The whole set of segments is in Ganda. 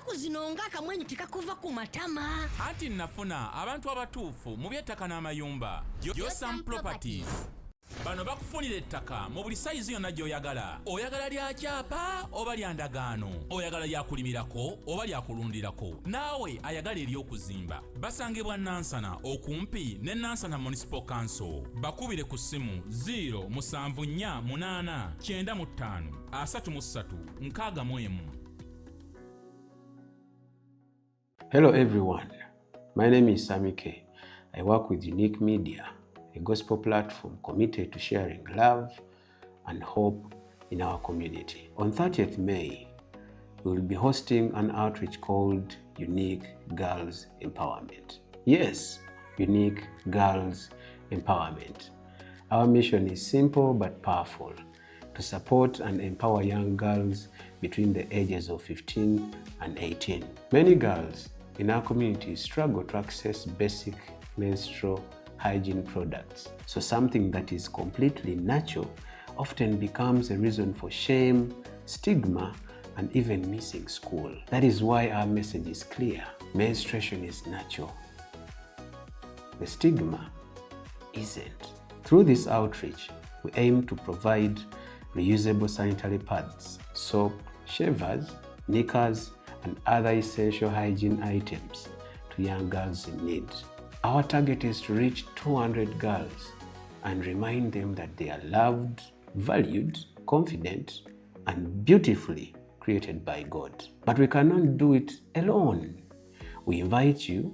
ennaku zino ng'akamwenyu tekakuva ku matama. Anti nafuna abantu abatuufu mu by'ettaka n'amayumba. Yosam Properties. Bano bakufunira ettaka mu buli sayizi yonna gy'oyagala. Oyagala lya kyapa oba lya ndagaano. Oyagala lya kulimirako oba lya kulundirako. Naawe ayagala ery'okuzimba. Basangibwa Nansana okumpi ne Nansana Municipal Council. Bakubire ku ssimu 0748935 Hello everyone, my name is Sammy K. I work with Unique Media, a gospel platform committed to sharing love and hope in our community. On 30th May, we will be hosting an outreach called Unique Girls Empowerment. Yes, Unique Girls Empowerment. Our mission is simple but powerful: to support and empower young girls between the ages of 15 and 18. Many girls in our community struggle to access basic menstrual hygiene products. So something that is completely natural often becomes a reason for shame, stigma, and even missing school. That is why our message is clear. Menstruation is natural. The stigma isn't. Through this outreach, we aim to provide reusable sanitary pads, soap, shavers, knickers, and other essential hygiene items to young girls in need. Our target is to reach 200 girls and remind them that they are loved, valued, confident, and beautifully created by God. But we cannot do it alone. We invite you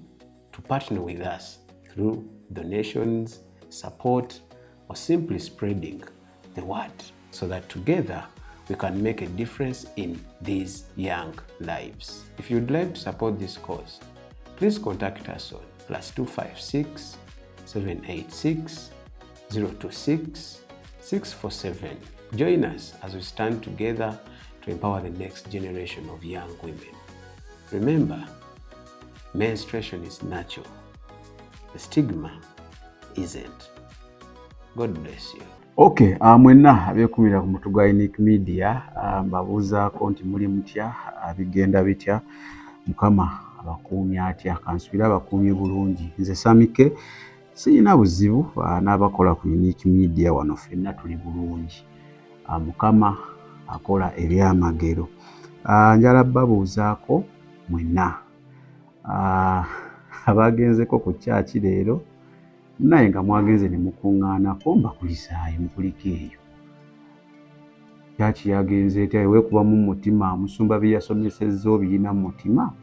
to partner with us through donations, support, or simply spreading the word so that together we can make a difference in these young lives. If you'd like to support this cause, please contact us on +256 786 026 647. Join us as we stand together to empower the next generation of young women. Remember, menstruation is natural. The stigma isn't. God bless you. Okay, mwenna abekumira ku mutu gwa Unique Media, mbabuuzaako nti muli mutya, bigenda bitya, Mukama abakuumye atya, kansubira abakuumye bulungi. Nze Sammy K, sirina buzibu n'abakola ku Unique Media wano ffenna tuli bulungi. Mukama akola ebyamagero. Njala babuuzaako mwenna abagenzeko ku kyaki leero, naye nga mwagenze ne mukuŋŋaanako mbakulisaayo mukuliko eyo. Kyaki yagenze etya weekuba mu mutima, musumba bye yasomesezza obiyina mu mutima?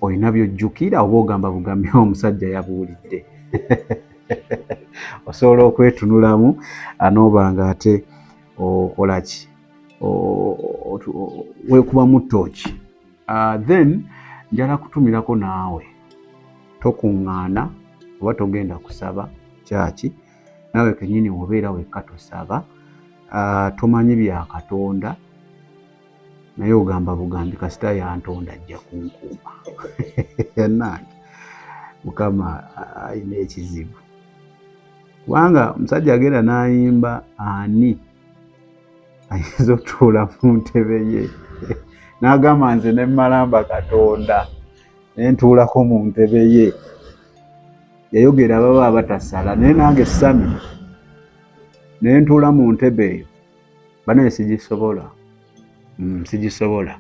Olina by'ojjukira oba ogamba bugambi omusajja yabuulidde? Osobola okwetunulamu n'oba nga ate okola ki? Weekubamu ttooki. Then njala kutumirako naawe tokuŋŋaana oba togenda kusaba kyaki, naawe kennyini obeera wekka tosaba, tomanyi bya Katonda, naye ogamba bugambi kasita yantonda ajja kunkuuma. Yannange, Mukama alina ekizibu. Kubanga omusajja agenda n'ayimba ani ayinza otuula mu ntebe ye n'agamba nze ne mmalamba Katonda ne ntuulako mu ntebe ye. Yayogera baba abatasala, naye nange Sammy ne ntuula mu ntebe eyo, banaye sigisobola. Sigisobola.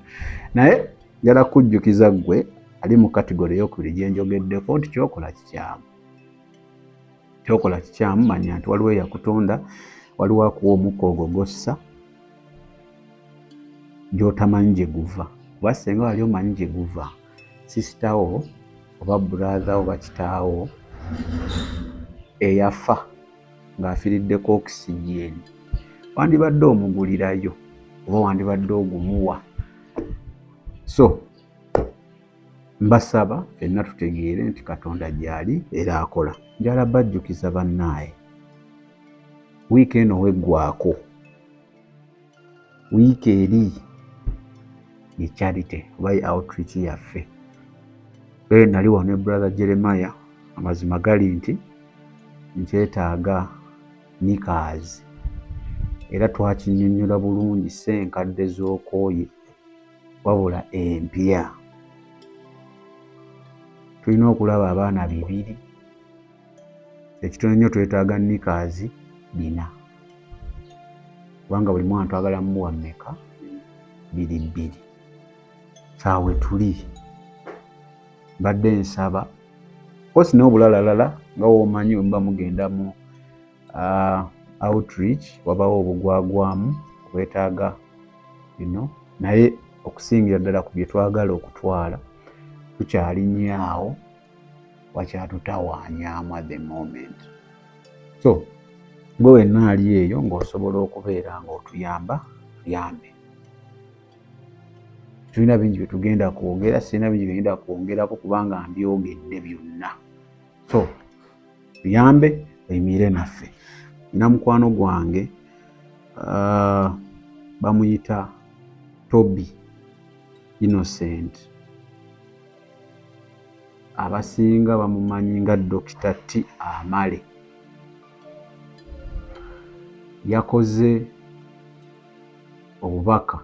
Naye njala kujjukiza ggwe ali mu kategori ey'okubiri gye njogeddeko nti kyokola kikyamu. Kyokola kikyamu, manya nti waliwo eyakutonda, waliwo akuwa omukka ogogossa gy'otamanyi gye guva. Kuba singa wali omanyi gye guva, sisitawo oba brother oba kitaawo eyafa ng'afiriddeko okisigeni, wandibadde omugulirayo oba wandibadde ogumuwa. So mbasaba ffenna tutegeere nti Katonda gy'ali era akola. Njala bajjukiza bannaaye, wiiki eno weggwaako, wiiki eri ye charity oba outreach yaffe. Nali wano ne brother Jeremiah, amazima gali nti nkyetaaga knickers, era twakinnyonnyola bulungi, senkadde z'okooye wabula empya. Tulina okulaba abaana 2, ekitono nnyo twetaaga nikaazi 4, kubanga buli mwana twagala mmuwa mmeka 2. Saawe tuli mbadde nsaba kosi n'obulalalala nga womanyi mba mugenda mu outreach, wabawo obugwagwamu obwetaaga naye okusingira ddala ku bye twagala okutwala tukyalinyaawo, wakyatutawanyaamu at the moment. So gwe wenna ali eyo ng'osobola okubeera ng'otuyamba, tuyambe. Tulina bingi bye tugenda kwogera, sirina bingi bye ngenda kwongerako kubanga mbyogedde byonna. So tuyambe, oyimire naffe. Nina mukwano gwange bamuyita Toby Innocent, abasinga bamumanyi nga Dr. T. Amale. Yakoze obubaka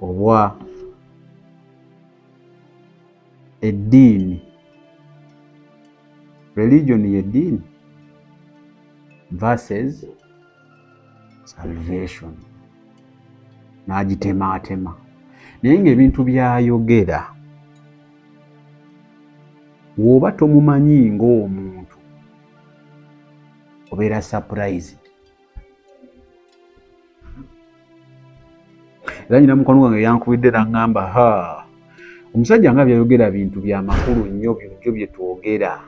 obwa eddiini, religion y'eddiini versus salvation, n'agitemaatema. Naye ng'ebintu by'ayogera bw'oba tomumanyi ng'omuntu obeera surprised. Era nyina mukwano gwange yankubidde n'aŋŋamba, omusajja nga byayogera bintu bya makulu nnyo byo bye twogera,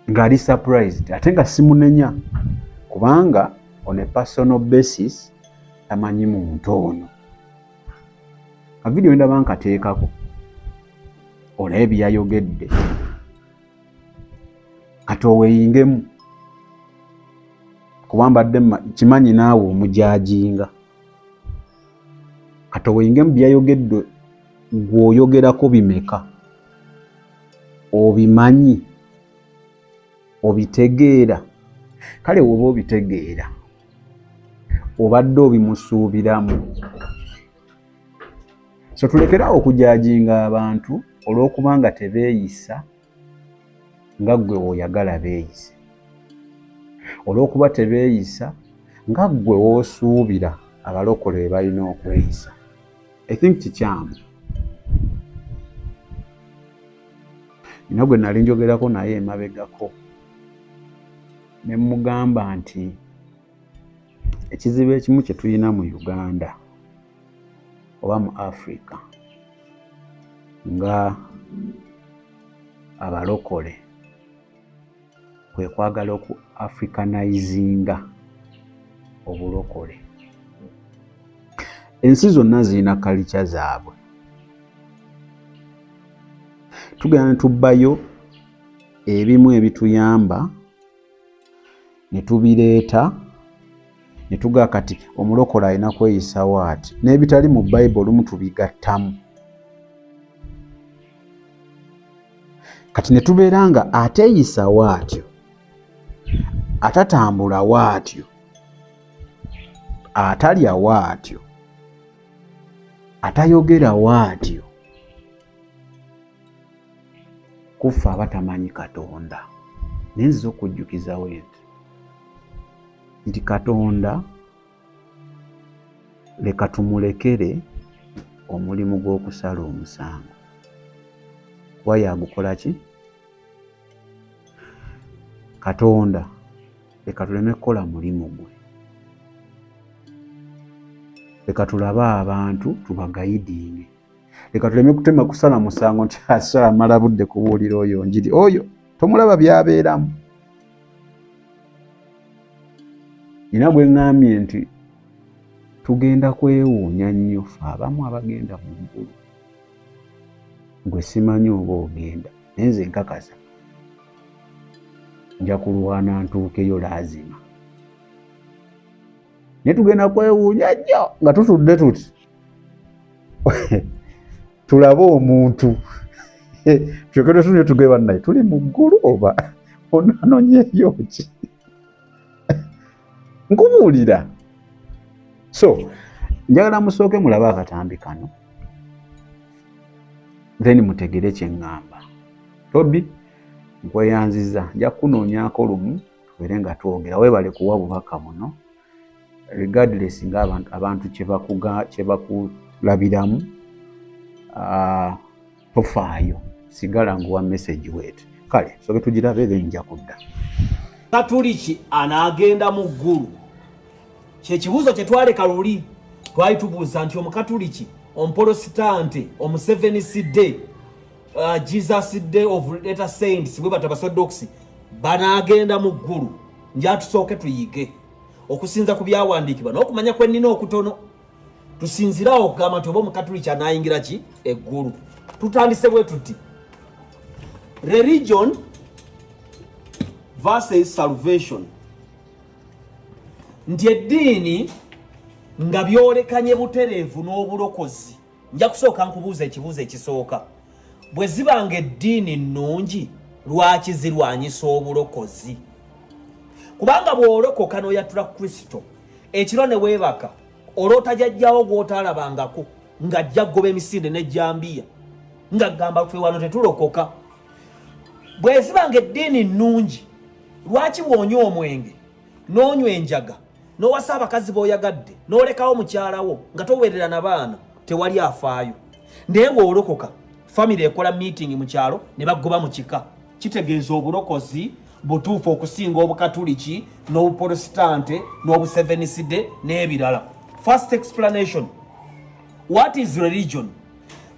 ng'ali surprised ate nga simunenya kubanga on a personal basis tamanyi muntu ono. Ka vidiyo ndaba nkateekako olabe byayogedde, kati oweeyingemu kuba mbadde kimanyi naawe omujajinga. Kati oweeyingemu byayogedde, gw'oyogerako bimeka, obimanyi, obitegeera. Kale woba obitegeera obadde obimusuubiramu. So tulekerawo okujajinga abantu olw'okubanga tebeeyisa nga ggwe oyagala beeyise, olw'okuba tebeeyisa nga ggwe w'osuubira abalokole be balina okweyisa. I think kikyamu. Nina gwe nali njogerako naye emabegako ne mugamba nti ekizibu ekimu kye tulina mu Uganda oba mu Africa nga abalokole kwe kwagala oku africanizinga obulokole. Ensi zonna zirina kalica zaabwe. Tugenda ne tubbayo ebimu ebituyamba ne tubireeta ne tugaa kati omulokole alina kweyisawo ati, n'ebitali mu Bayibuli olumu tubigattamu. Kati ne tubeera nga ateeyisawo atyo, atatambulawo atyo, atalyawo atyo, atayogerawo atyo, kufa abatamanyi Katonda. Naye nziza okujjukizawo nti Katonda leka tumulekere omulimu gw'okusala omusango. Kuba yagukola ki? Katonda leka tuleme kukola mulimu gwe. Leka tulabe abantu tubagayidinge. Leka tuleme kutema kusala musango nti asala mala budde kubuulira oyo njiri. Oyo tomulaba byabeeramu. Nina gwe ŋŋambye nti tugenda kwewuunya nnyo ffe abamu abagenda mu Mugulu. Gwe simanyi oba ogenda, naye nze nkakasa nja kulwana ntuukeyo laazima. Naye tugenda kwewuunya nnyo nga tutudde tuti tulabe omuntu kyokero tunye tugeba naye tuli mu ggulu oba onanonyeeyo ki? Nkubuulira. So njagala musooke mulabe akatambi kano then mutegere kye ŋŋamba. Tobi nkweyanziza nja kunoonyaako lumu tubeere nga twogera. Weebale kuwa bubaka buno regardless nga abantu kye bakulabiramu tofaayo, sigala nguwa message weeti. Kale soke tugirabe then nja kudda. Katuliki anaagenda mu ggulu. Kyekibuuzo kye twaleka luli twali tubuuza nti omukatuliki, omuprotestante, omuseventh day, Jesus Day of Latter Saints bwe batabasodoksi banaagenda mu ggulu. Nja tusooke tuyige okusinza ku byawandiikibwa n'okumanya kwennina okutono. Tusinzirawo okugamba nti oba omukatuliki anaayingira ki eggulu. Tutandise bwe tuti religion versus salvation. Nti eddiini nga byolekanye butereevu n'obulokozi. Nja kusooka nkubuuza ekibuuzo ekisooka. Bwe zibanga eddiini nnungi lwaki zirwanyisa obulokozi? Kubanga bw'olokoka n'oyatula Kristo ekiro ne weebaka olwota jjajjawo gw'otaalabangako ng'ajja goba emisinde n'ejjambiya nga gamba ffe wano tetulokoka. Bwe zibanga eddiini nnungi lwaki bw'onywa omwenge n'onywa enjaga n'owasa abakazi b'oyagadde n'olekawo mukyalawo nga towerera na baana tewali afaayo? Naye bw'olokoka family ekola meeting mu kyalo ne bagoba mu kika, kitegeeza obulokozi butuufu okusinga obukatuliki n'obuprotestante n'obuseventh day n'ebirala. First explanation. What is religion?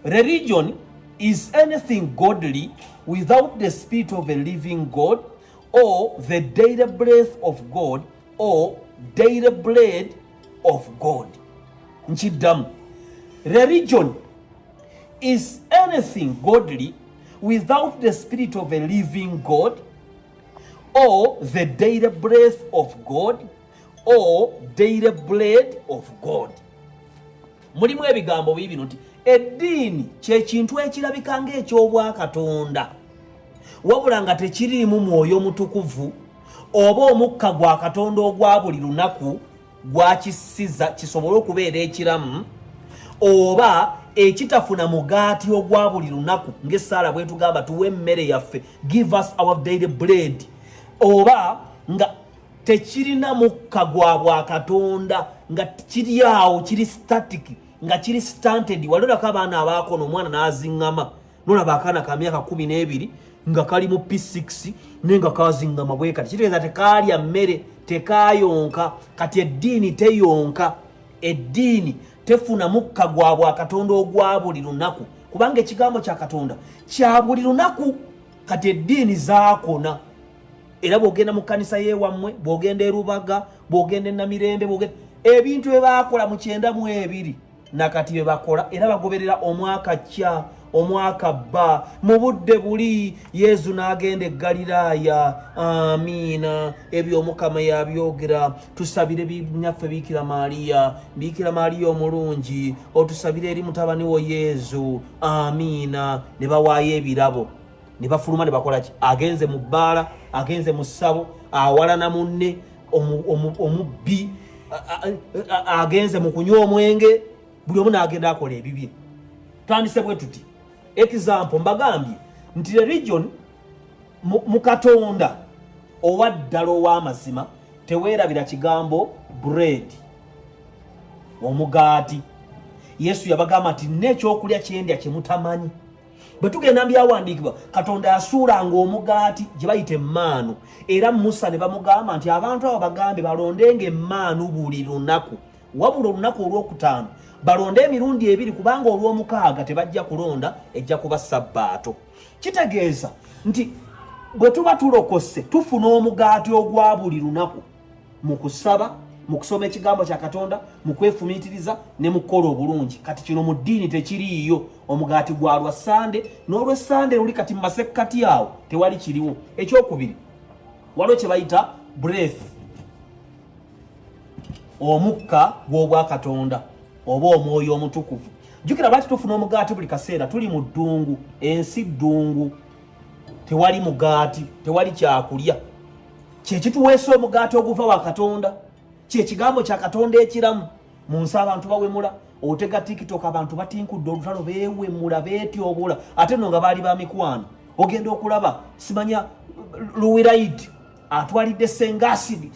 Religion is anything godly without the spirit of a living God or the daily breath of God or daily bread of God. Nchiddamu. Religion is anything godly without the spirit of a living God or the daily breath of God or daily bread of God. Mulimu ebigambo bibino nti eddiini kyekintu ekirabika ng'ekyobwakatonda wabula nga tekiriimu mwoyo mutukuvu oba omukka gwa katonda ogwa buli lunaku gwakisiza kisobole okubeera ekiramu, oba ekitafuna mugaati ogwa buli lunaku ng'essaala bwe tugamba tuwe emmere yaffe, give us our daily bread, oba nga tekirina mukka gwa bwakatonda nga kiri awo kiri static nga kiri stunted. Walolako abaana abaakono omwana n'aziŋŋama nolaba akaana ka myaka 12 nga kali mu P6 nenga kaziŋŋama bwe kati kitegeeza tekaalya mmere tekayonka. Kati eddiini teyonka, eddiini tefuna mukka gwa bwakatonda ogwa buli lunaku kubanga ekigambo kya katonda kya buli lunaku. Kati eddiini zaakona. Era bw'ogenda mu kkanisa y'ewammwe, bw'ogenda e Rubaga, bw'ogenda e Namirembe, ebintu bye baakola mu 92 nakati bye bakola era bagoberera omwaka kya omwaka bba mu budde buli Yesu n'agenda e Galiraaya. Amiina. Ebyo Mukama yabyogera. Tusabire binyaffe Bikira Maaliya omulungi, otusabire eri mutabani wo Yesu. Amiina. Ne bawaayo ebirabo ne bafuluma ne bakola ki? Agenze mu bbaala, agenze mu ssabo, awalana munne omubbi, agenze mu kunywa omwenge, buli omu n'agenda akola ebibye. Tandise bwe tuti example mbagambye nti religion mu katonda owa ddala ow'amazima teweerabira kigambo bread, omugaati. Yesu yabagamba nti n'ekyokulya kyendya kye mutamanyi. Bwe tugenda byawandiikibwa katonda yasuulanga omugaati gye bayita emmaanu, era Musa ne bamugamba nti abantu abo bagambe balondenga emmaanu buli lunaku, wabula olunaku olwokutaano balonde emirundi 2 kubanga olw'omukaaga tebajja kulonda, ejja kuba Sabbaato. Kitegeeza nti bwe tuba tulokose tufuna omugaati ogwa buli lunaku mu kusaba, mu kusoma ekigambo kya katonda, mu kwefumiitiriza ne mu kukola obulungi. Kati kino mu ddiini tekiriiyo. Omugaati gwa lwa Sande n'olw'Essande luli kati mu masekkati awo tewali kiriwo. Ekyokubiri waliwo kye bayita breath, omukka gw'obwakatonda oba omwoyo omutukuvu. Jjukira lwaki tufuna omugaati buli kaseera? Tuli mu ddungu, ensi ddungu, tewali mugaati, tewali kyakulya. Kye kituweesa omugaati oguva wa katonda, kye kigambo kya katonda ekiramu. munsi abantu bawemula otega TikTok abantu batinkudde olutalo bewemula beetyobola ate no nga baali ba mikwano ogenda okulaba simanya Luwiraid atwalidde sengasidi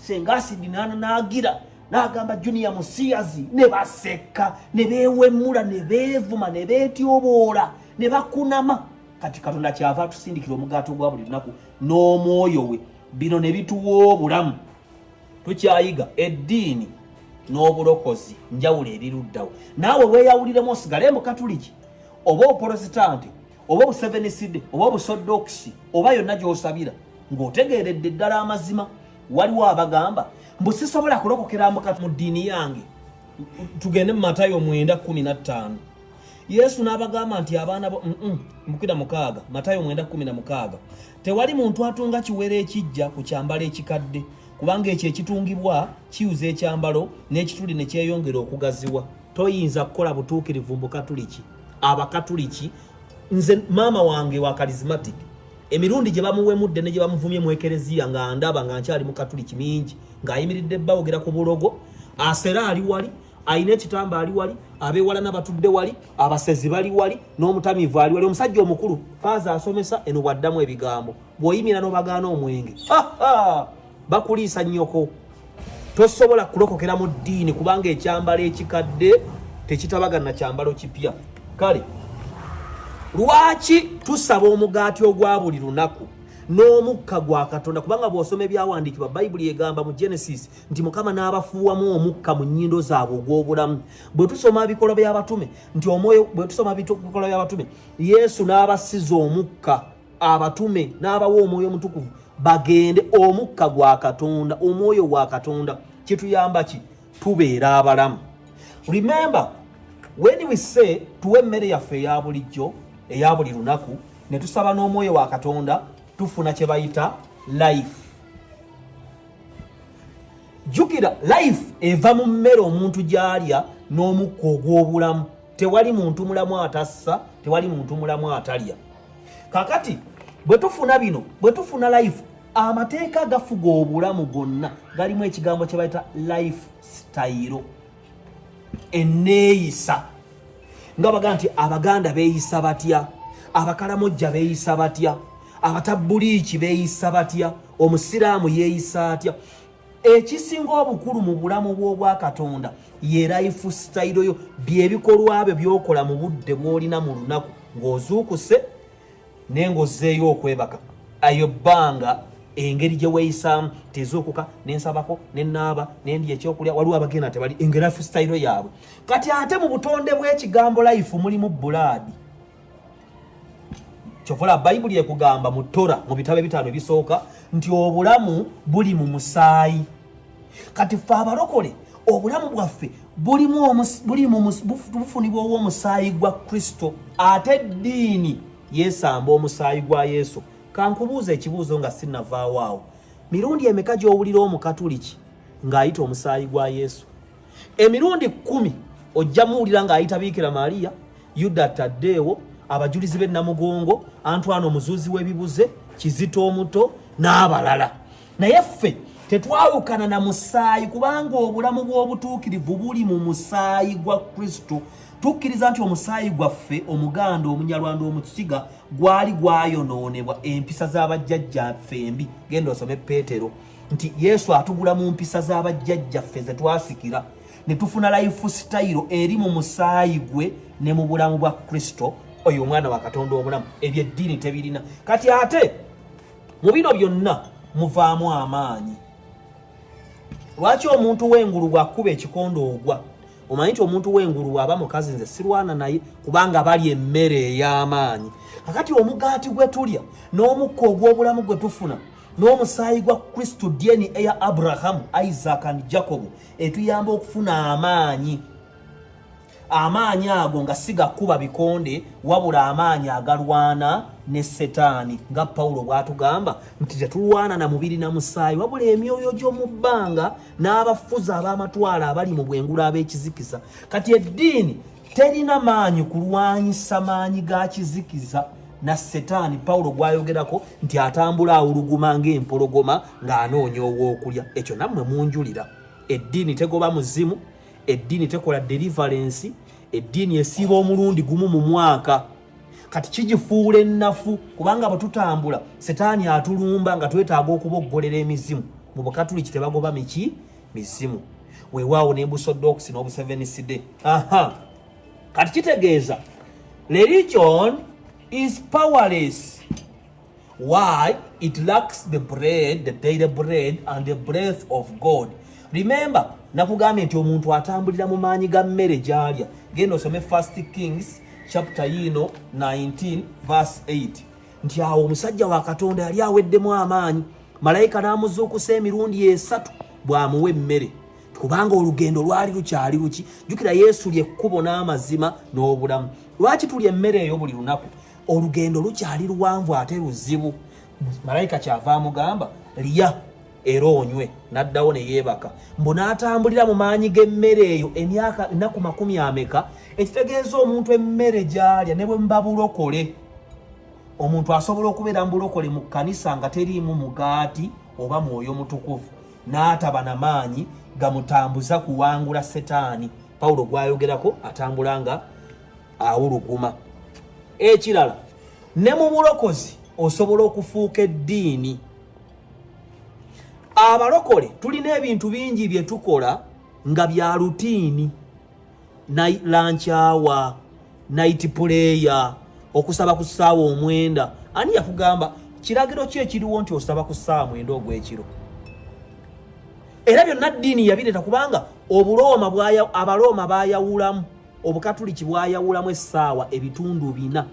n'agira n'agamba Junior Musiazi ne baseka ne bewemula ne beevuma ne beetyobola ne bakunama kati Katonda kyava tusindikira omugaato gwa buli lunaku n'omwoyo we bino ne bituwa obulamu tukyayiga eddiini n'obulokozi njawulo ebiruddawo naawe weeyawuliremu osigale mu Katuliki oba Oprotestant oba Obuseventh oba Obusodoksi oba yonna gy'osabira ng'otegeeredde ddala amazima waliwo abagamba mbu sisobola kulokokera mu ddiini yange. Tugende mu Matayo 9:15 Yesu n'abagamba nti abaana mukira mukaaga Matayo 9:16 tewali muntu atunga kiwere ekijja ku kyambalo ekikadde kubanga ekyo ekitungibwa kiyuza ekyambalo n'ekituli ne kyeyongera okugaziwa. Toyinza kukola butuukirivu mu Katuliki. Abakatuliki nze maama wange wa charismatic emirundi gye bamuwemudde ne gye bamuvumye mu ekereziya nga ndaba nga nkyali mu Katuliki mingi ng'ayimiridde bawogera ku bulogo asera ali wali ayina ekitamba ali wali abeewala n'abatudde wali abasezi bali wali n'omutamivu ali wali omusajja omukulu faaza asomesa eno bwaddamu ebigambo bw'oyimira n'obagaana omwenge bakuliisa nnyoko. Tosobola kulokokera mu ddiini kubanga ekyambalo ekikadde tekitabagana na kyambalo kipya. Kale lwaki tusaba omugaati ogwa buli lunaku n'omukka gwa Katonda kubanga bw'osoma ebyawandiikibwa Bayibuli egamba mu Genesis nti Mukama n'abafuuwamu omukka mu nnyindo zaabwe ogw'obulamu. Bwe tusoma bikolwa by'abatume nti omwoyo bwe tusoma bikolwa by'abatume Yesu n'abasiza omukka abatume n'abawa omwoyo omutukuvu bagende omukka gwa Katonda omwoyo gwa Katonda kituyamba ki tubeera abalamu. Remember when we say tuwe emmere yaffe eya bulijjo eya buli lunaku ne tusaba n'omwoyo wa Katonda tufuna kye bayita life. Jukira life eva mu mmere omuntu gy'alya n'omukka ogw'obulamu. Tewali muntu mulamu atassa, tewali muntu mulamu atalya. Kakati bwe tufuna bino, bwe tufuna life, amateeka gafuga obulamu gonna galimu ekigambo kye bayita life style. Enneeyisa nga baga nti Abaganda beeyisa batya, Abakalamojja beeyisa batya, Abatabbuliiki beeyisa batya, Omusiraamu yeeyisa atya. Ekisinga obukulu mu bulamu bw'obwa Katonda ye life style yo, byebikolwa byo byokola mu budde bw'olina mu lunaku ng'ozuukuse n'eng'ozzeeyo okwebaka. Ayo bbanga engeri gye weeyisaamu tezuukuka n'ensabako n'ennaaba n'endya ekyokulya waliwo abagenda tebali engeri life style yaabwe. Kati ate mu butonde bw'ekigambo life mulimu bulaadi. Kyovula Bayibuli ekugamba mu Tora mu bitabo 5 ebisooka nti obulamu buli mu musaayi. Kati ffe abalokole obulamu bwaffe bufunibwa ow'omusaayi gwa Kristo ate eddiini yeesamba omusaayi gwa Yesu. Kankubuuza ekibuuzo nga sinnavaawo awo. Mirundi emeka gy'owulira Omukatuliki ng'ayita omusaayi gwa Yesu? Emirundi 10 ojja muwulira ng'ayita Biikira Mariya, Yuda Taddeewo, abajulizi b'e Namugongo, Antoine omuzuuzi w'ebibuze, Kizito omuto n'abalala. Naye ffe tetwawukana na musaayi kubanga obulamu bw'obutuukirivu buli mu musaayi gwa Kristo. Tukkiriza nti omusaayi gwaffe Omuganda, Omunyarwanda, Omukiga gwali gwayonoonebwa empisa z'abajjajjaffe embi. Genda osome Peetero nti Yesu atugula mu mpisa z'abajjajjaffe ze twasikira ne tufuna life style eri mu musaayi gwe ne mu bulamu bwa Kristo oyo omwana wa Katonda obulamu. Ebyeddiini tebirina. Kati ate mu bino byonna muvaamu amaanyi. Lwaki omuntu w'engulu bw'akuba ekikondo ogwa? Omanyi nti omuntu w'engulu aba mukazi nze sirwana naye kubanga bali emmere ey'amaanyi. Kakati omugaati gwe tulya n'omukka ogw'obulamu gwe tufuna n'omusaayi gwa Kristo DNA eya Abraham, Isaac and Jacob etuyamba okufuna amaanyi. Amaanyi ago nga sigakuba bikonde wabula amaanyi agalwana ne Setaani nga Pawulo bw'atugamba nti tetulwana na mubiri na musaayi wabula emyoyo gy'omu bbanga n'abafuzi ab'amatwala abali mu bwengula ab'ekizikiza. Kati eddiini terina maanyi kulwanyisa maanyi ga kizikiza na Setaani Pawulo gw'ayogerako nti atambula awuluguma ng'empologoma ng'anoonya ow'okulya. Ekyo nammwe munjulira. Eddiini tegoba muzimu, eddiini tekola deliverance, eddiini esiiba omulundi gumu mu mwaka. Kati kigifuula ennafu kubanga bwetutambula setaani atulumba nga twetaaga okuboggolera emizimu. Mu Bukatuliki tebagoba mizimu. Weewaawo n'Ebusoddokisi n'Obusevensidde. Kati kitegeeza religion is powerless. Why? It lacks the bread, the daily bread and the breath of God. Remember, nakugambye nti omuntu atambulira mu maanyi ga mmere gy'alya. Genda osome 1 Kings chapter 19 verse 8. Nti awo omusajja wa Katonda yali aweddemu amaanyi. Malayika n'amuzuukusa emirundi 3 bw'amuwa emmere. Kubanga olugendo lwali lukyali luki. Jjukira Yesu ly'ekkubo n'amazima n'obulamu. Lwaki tulya emmere eyo buli lunaku? Olugendo lukyali luwanvu ate luzibu. Malayika kyava amugamba lya era onywe, n'addawo ne yeebaka. Mbu n'atambulira mu maanyi g'emmere eyo ennaku 40. Ekitegeeza omuntu emmere gy'alya ne bwe muba bulokole. Omuntu asobola okubeera mu bulokole mu kkanisa nga teriimu mugaati oba mwoyo mutukuvu, n'ataba na maanyi gamutambuza kuwangula setaani. Pawulo gwayogerako atambula nga awuluguma. Ekirala, ne mu bulokozi osobola okufuuka eddiini. Abalokole tulina ebintu bingi bye tukola nga bya rutiini. Lunch hour, night prayer, okusaba ku ssaawa 9. Ani yakugamba kiragiro ki ekiriwo nti osaba ku ssaawa 9 ogw'ekiro? Era byonna ddiini yabireeta kubanga Abaroma baayawulamu, Obukatuliki bwayawulamu essaawa ebitundu 4.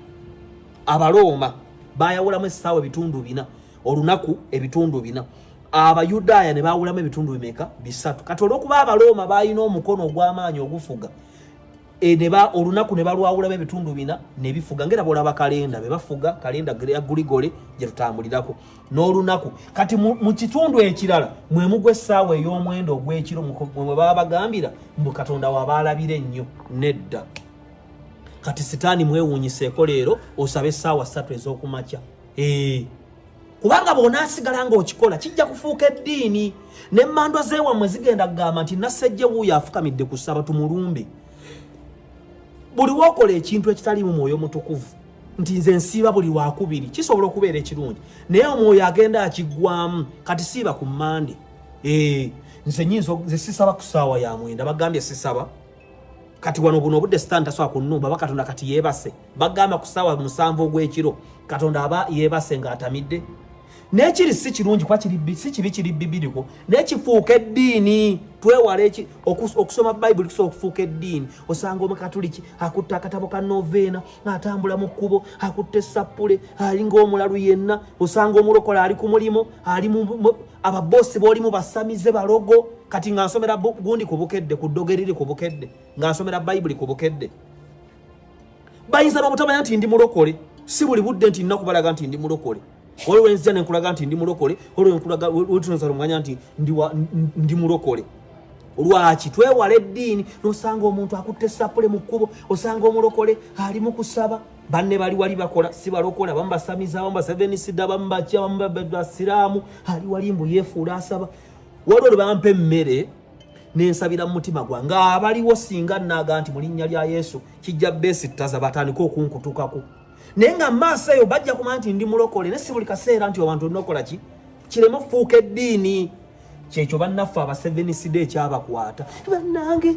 Abaroma baayawulamu essaawa ebitundu 4, olunaku ebitundu 4. Abayudaaya ne baawulamu ebitundu bimeka? 3. Kati olw'okuba Abaroma baalina omukono ogw'amaanyi ogufuga, olunaku ne balwawulamu ebitundu 4 ne bifuga. Ngera bw'olaba kalenda be bafuga, kalenda ya Guligole gye tutambulirako n'olunaku. Kati mu kitundu ekirala mwe mugwa essaawa ey'omwenda ogw'ekiro mwe baba bagambira mbu Katonda wabaalabira ennyo. Nedda. Kati sitaani mwewuunyiseeko leero osabe essaawa 3 ez'okumakya. Kubanga bw'onaasigala ng'okikola kijja kufuuka eddiini. N'emmandwa z'ewammwe zigenda kugamba nti Nassejje wuuyo afukamidde ku ssaba tumulumbe. Buli wokola ekintu ekitaliimu mwoyo mutukuvu nti nze nsiiba buli wakubiri kisobola okubeera ekirungi, naye omwoyo agenda akiggwamu. Kati siiba ku Mmande. Nze nyinza ze sisaba ku ssaawa ya 9 bagambye sisaba. Kati wano buno obudde sitaani tasobola kunnumba Katonda kati yeebase. Bagamba ku ssaawa 7 ogw'ekiro Katonda aba yeebase ng'atamidde. N'ekiri si kirungi kuba si kibi kiri bibiriko, naye kifuuka eddiini. Twewale okusoma Bayibuli kusobola okufuuka eddiini. Osanga Omukatuliki akutte akatabo ka Noveena atambula mu kkubo, akutte essapule ali ng'omulalu yenna. Osanga omulokole ali ku mulimo, ali ababosi b'olimu basamize balogo. Kati ng'asomera gundi ku bukedde, ku ddogeriri ku bukedde, ng'asomera Bayibuli ku bukedde. Bayinza n'obutamanya nti ndi mulokole. Si buli budde nti nina kubalaga nti ndi mulokole. Olwo nzija ne nkulaga nti ndi mulokole, olwo nkulaga otunza lumanya nti ndi mulokole. Lwaki twewala eddiini n'osanga omuntu akutte essapule mu kkubo, osanga omulokole ali mu kusaba. Banne bali wali bakola si balokole, abamu basamiza, abamu basevensidde, abamu bakya, abamu basiraamu, ali wali mbu yeefuula asaba. Waliwo lwe bampa emmere n'ensabira mu mutima gwange abaliwo singa naaga nti mu linnya lya Yesu kijja beesittaza batandika okunkutukako. Naye nga maaso eyo bajja kumanya nti ndi mulokole, ne si buli kaseera nti abantu olinokola ki kireme okufuuka eddiini. Kyekyo bannaffe abasevensidde ekyabakwata. Bannange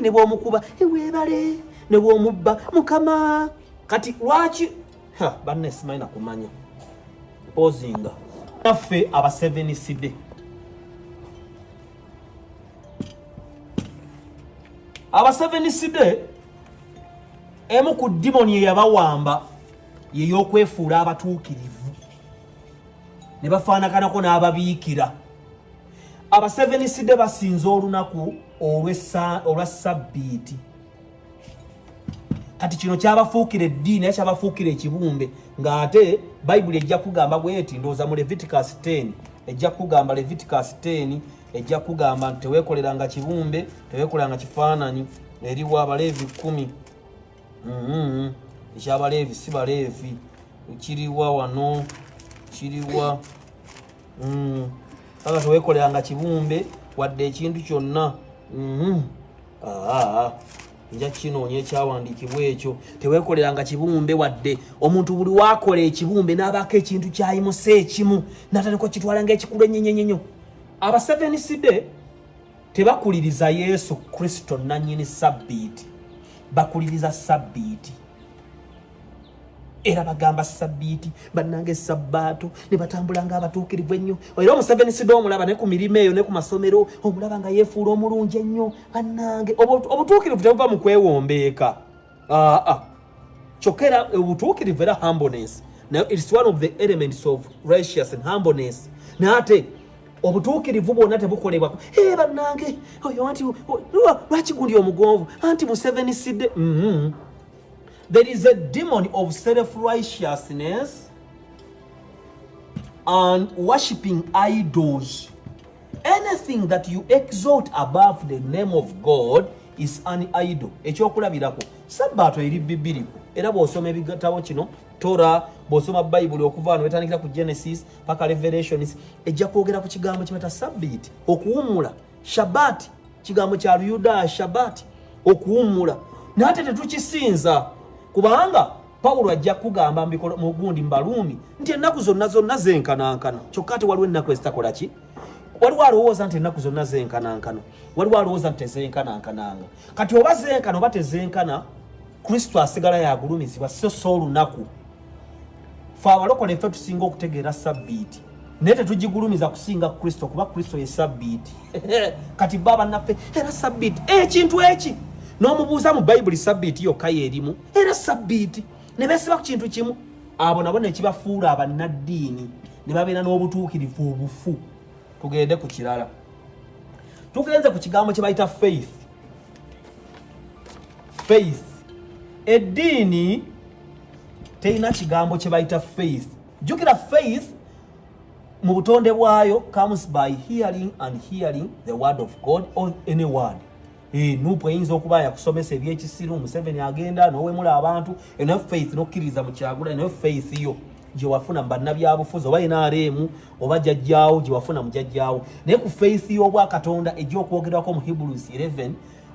ne bw'omukuba weebale, ne bw'omubba Mukama. Kati lwaki banne simanyi kumanya pozinga naffe abasevensidde emu ku dimoni eyabawamba yey'okwefuula abatuukirivu ne bafaanakanako n'ababiikira. Abasevensidde basinza olunaku olwa Sabbiiti. Kati kino kyabafuukira eddiini, kyabafuukira ekibumbe, ng'ate Bayibuli ejja kugamba bweti, ndowooza mu Leviticus 10 ejja kugamba Leviticus 10 ejja kugamba nti teweekoleranga kibumbe, teweekoleranga kifaananyi. Eriwo Abaleevi 10. Eky'Abaleevi si Baleevi, kiriwa wano, kiriwa kaka teweekoleranga kibumbe wadde ekintu kyonna. nja kinoonya ekyawandiikibwa ekyo teweekoleranga kibumbe wadde omuntu buli waakola ekibumbe n'abaako ekintu kyayimusa ekimu n'atandika kitwala ng'ekikulu ennyo. aba Seventh Day tebakuliriza Yesu Kristo nannyini sabbiiti, bakuliriza sabbiiti. Era bagamba sabbiiti bannange sabbaato ne batambula ng'abatuukirivu ennyo. Era omu Seventh Day omulaba ne ku mirimu eyo ne ku masomero omulaba nga yeefuula omulungi ennyo bannange. Obutuukirivu tebuva mu kwewombeeka. Kyokka era obutuukirivu era humbleness. Now it's one of the elements of righteousness and humbleness. Naate obutuukirivu bwonna tebukolebwa bannange oyo anti lwaki gundi omugonvu anti mu Seventh Day. There is a demon of self-righteousness and worshipping idols. Anything that you exalt above the name of God is an idol. Ekyokulabirako sabbaato eri bibiriku era bw'osoma ebitabo kino Torah, bw'osoma Bayibuli okuva wano wetandikira ku Genesis paka Revelations ejja kwogera ku kigambo kyebata sabbiiti, okuwummula. Shabbat kigambo kya Luyudaaya, Shabbat okuwummula. Naate tetukisinza kubanga Pawulo ajja kugamba mu gundi Mbaluumi nti ennaku zonna zenkanankana. Kyokka ate waliwo ennaku ezitakola ki? Waliwo alowooza nti ennaku zonna zenkanankana, waliwo alowooza nti tezenkanankananga. Kati oba zenkana oba tezenkana, Kristo asigala yagulumizibwa so olunaku. Fe abalokole ffe tusinga okutegeera sabbiiti naye tetugigulumiza kusinga Kristo kuba Kristo ye sabbiiti. Kati baba naffe era sabbiiti ekintu eki n'omubuuza mu Bayibuli sabbiiti yokka yeerimu era sabbiiti ne beesiba ku kintu kimu. Abo nabo ne kibafuula abannaddiini ne babeera n'obutuukirivu obufu. Tugende ku kirala, tugenze ku kigambo kye bayita faith. Eddiini terina kigambo kye bayita faith. Jjukira faith mu butonde bwayo comes by hearing and hearing the word of God or any word. Nupo eyinza okuba yakusomesa ebyekisiru Museveni agenda n'owemula abantu eno faith n'okkiriza mu kyagula eno faith yo gye wafuna mu bannabyabufuzi oba NRM oba jjajjaawo gye wafuna mu jjajjaawo. Naye ku faith y'obwakatonda ejja okwogerwako mu Hebrews 11,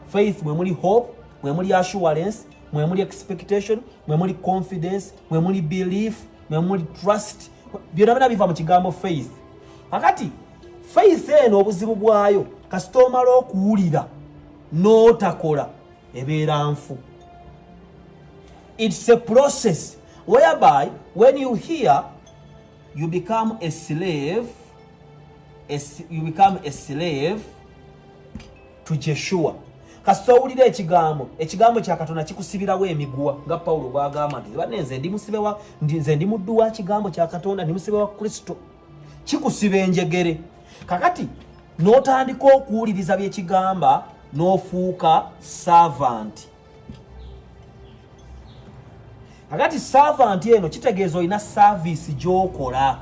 faith mwe muli hope, mwe muli assurance, mwe muli expectation, mwe muli confidence, mwe muli belief, mwe muli trust. Byonna biva mu kigambo faith. Kakati faith eno obuzibu bwayo kasita omala okuwulira n'otakola ebeera nfu. It's a process whereby when you hear you become a slave to Jeshua. Kasita owulira ekigambo kya Katonda kikusibirawo emiguwa nga Pawulo bw'agamba nti nze ndi muddu wa kigambo kya Katonda, ndi musibe wa Kristo. Kikusiba enjegere. Kakati n'otandika okuwuliriza byekigamba n'ofuuka servant. Kakati servant eno kitegeeza olina service gy'okola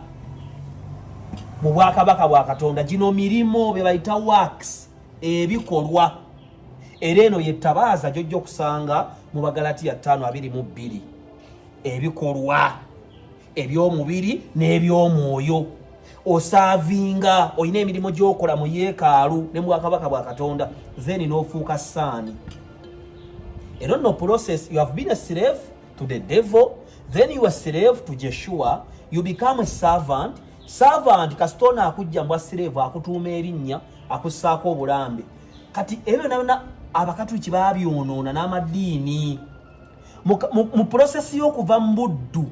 mu bwakabaka bwa Katonda. Gino mirimu bye bayita works, ebikolwa. Era eno yettabaaza gy'ojja okusanga mu Bagalatiya 5:22. Ebikolwa eby'omubiri n'eby'omwoyo. Osaavinga, olina emirimu gy'okola mu yeekaalu ne mu bwakabaka bwa Katonda, then n'ofuuka saani. Era no process, you have been a slave to the devil, then you are slave to Jeshua, you become a servant. Servant kasitona akujja mbwa slave akutuuma erinnya akussaako obulambe. Kati ebyo byonna abakatuliki baabyonoona n'amaddiini mu process y'okuva mu buddu.